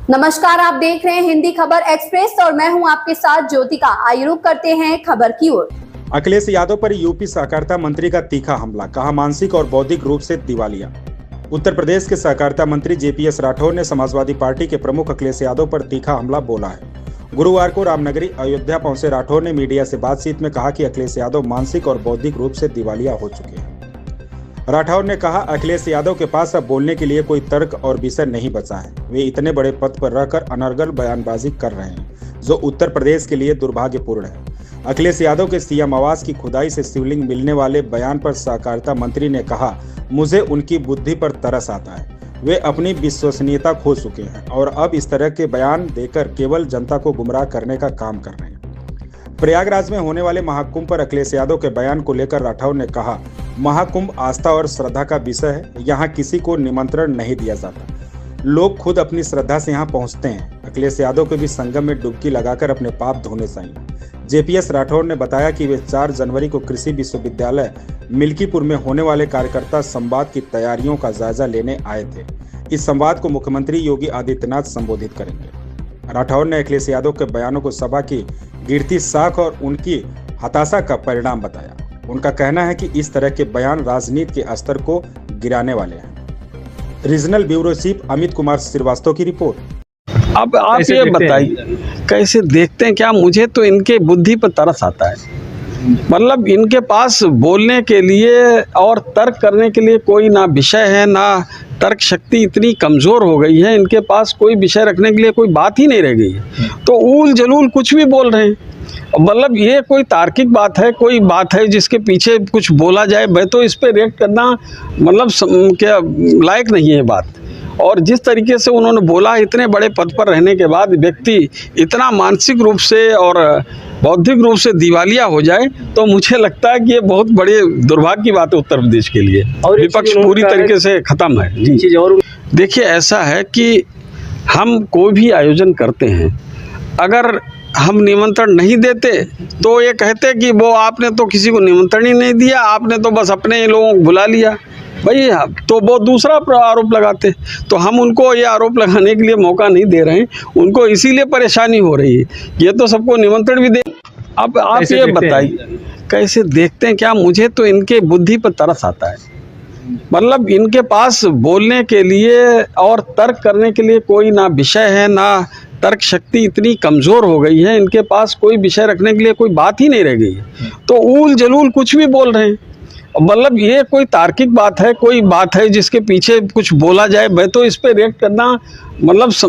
नमस्कार, आप देख रहे हैं हिंदी खबर एक्सप्रेस और मैं हूं आपके साथ ज्योतिका। आइए रुक करते हैं खबर की ओर। अखिलेश यादव पर यूपी सहकारिता मंत्री का तीखा हमला, कहा मानसिक और बौद्धिक रूप से दिवालिया। उत्तर प्रदेश के सहकारिता मंत्री जेपीएस राठौर ने समाजवादी पार्टी के प्रमुख अखिलेश यादव पर तीखा हमला बोला है। गुरुवार को रामनगरी अयोध्या पहुंचे राठौर ने मीडिया से बातचीत में कहा कि अखिलेश यादव मानसिक और बौद्धिक रूप से दिवालिया हो चुके हैं। राठौर ने कहा, अखिलेश यादव के पास अब बोलने के लिए कोई तर्क और विषय नहीं बचा है। वे इतने बड़े पद पर रहकर अनर्गल बयानबाजी कर रहे हैं, जो उत्तर प्रदेश के लिए दुर्भाग्यपूर्ण है। अखिलेश यादव के सीएम आवास की खुदाई से शिवलिंग मिलने वाले बयान पर सहकारिता मंत्री ने कहा, मुझे उनकी बुद्धि पर तरस आता है। वे अपनी विश्वसनीयता खो चुके हैं और अब इस तरह के बयान देकर केवल जनता को गुमराह करने का काम कर रहे हैं। प्रयागराज में होने वाले महाकुंभ पर अखिलेश यादव के बयान को लेकर राठौर ने कहा, महाकुंभ आस्था और श्रद्धा का विषय है। यहाँ किसी को निमंत्रण नहीं दिया जाता, लोग खुद अपनी श्रद्धा से यहाँ पहुँचते हैं। अखिलेश यादव के भी संगम में डुबकी लगाकर अपने पाप धोने चाहिए। जेपीएस राठौर ने बताया कि वे 4 जनवरी को कृषि विश्वविद्यालय मिल्कीपुर में होने वाले कार्यकर्ता संवाद की तैयारियों का जायजा लेने आए थे। इस संवाद को मुख्यमंत्री योगी आदित्यनाथ संबोधित करेंगे। राठौर ने अखिलेश यादव के बयानों को सभा की गिरती साख और उनकी हताशा का परिणाम बताया। उनका कहना है कि इस तरह के बयान राजनीति के स्तर को गिराने वाले हैं। Regional bureau chief Amit Kumar Srivastava की रिपोर्ट। अब आप ये बताइए कैसे देखते हैं क्या? मुझे तो इनके बुद्धि पर तरस आता है। मतलब इनके पास बोलने के लिए और तर्क करने के लिए कोई ना विषय है, ना तर्क शक्ति इतनी कमज़ोर हो गई है। इनके पास कोई विषय रखने के लिए कोई बात ही नहीं रह गई है, तो ऊल जलूल कुछ भी बोल रहे हैं। मतलब ये कोई तार्किक बात है, कोई बात है जिसके पीछे कुछ बोला जाए? मैं तो इस पे रिएक्ट करना मतलब क्या लायक नहीं है बात। और जिस तरीके से उन्होंने बोला, इतने बड़े पद पर रहने के बाद व्यक्ति इतना मानसिक रूप से और बौद्धिक रूप से दिवालिया हो जाए, तो मुझे लगता है कि ये बहुत बड़े दुर्भाग्य की बात है उत्तर प्रदेश के लिए। और विपक्ष पूरी तरीके से ख़त्म है जी। और देखिए, ऐसा है कि हम कोई भी आयोजन करते हैं, अगर हम निमंत्रण नहीं देते तो ये कहते कि वो आपने तो किसी को निमंत्रण ही नहीं दिया, आपने तो बस अपने लोगों को बुला लिया। भाई तो वो दूसरा आरोप लगाते, तो हम उनको ये आरोप लगाने के लिए मौका नहीं दे रहे हैं। उनको इसीलिए परेशानी हो रही है। ये तो सबको निमंत्रण भी दे। अब आप ये बताइए कैसे देखते हैं क्या? मुझे तो इनके बुद्धि पर तरस आता है। मतलब इनके पास बोलने के लिए और तर्क करने के लिए कोई ना विषय है, ना तर्क शक्ति इतनी कमज़ोर हो गई है। इनके पास कोई विषय रखने के लिए कोई बात ही नहीं रह गई है, तो ऊल जलूल कुछ भी बोल रहे हैं। मतलब ये कोई तार्किक बात है, कोई बात है जिसके पीछे कुछ बोला जाए? मैं तो इस पे रिएक्ट करना मतलब